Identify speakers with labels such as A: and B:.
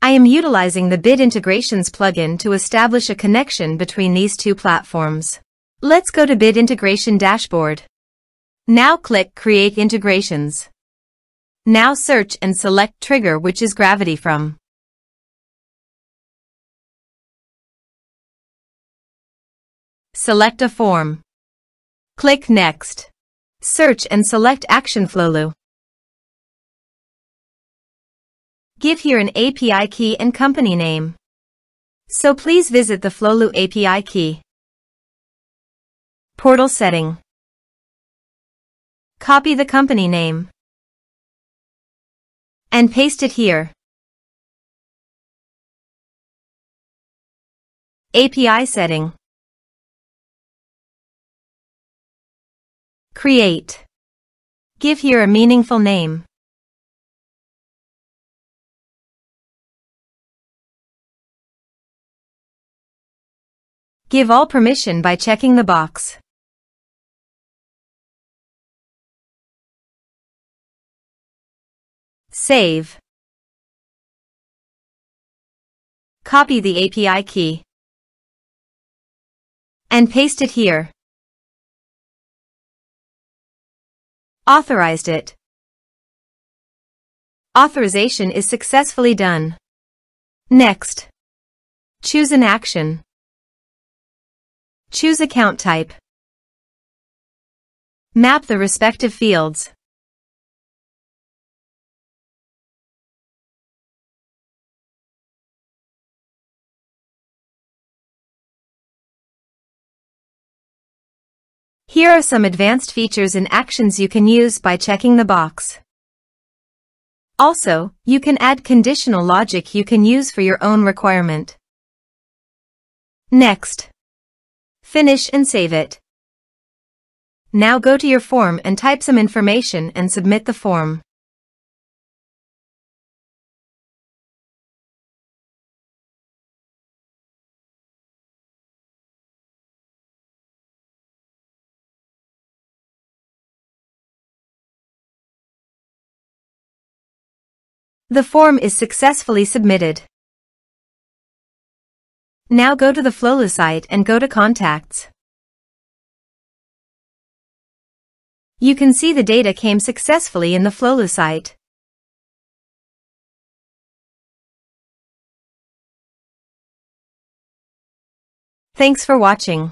A: I am utilizing the Bit Integrations plugin to establish a connection between these two platforms. Let's go to Bit Integration Dashboard. Now click Create Integrations. Now search and select Trigger, which is Gravity from. Select a form. Click Next. Search and select Action Flowlu. Give here an API key and company name. So please visit the Flowlu API key. Portal setting. Copy the company name and paste it here. API setting. Create. Give here a meaningful name. Give all permission by checking the box. Save. Copy the API key and paste it here. Authorized it. Authorization is successfully done. Next. Choose an action. Choose account type. Map the respective fields. Here are some advanced features and actions you can use by checking the box. Also, you can add conditional logic you can use for your own requirement. Next. Finish and save it. Now go to your form and type some information and submit the form. The form is successfully submitted. Now go to the Flowlu site and go to Contacts. You can see the data came successfully in the Flowlu site. Thanks for watching.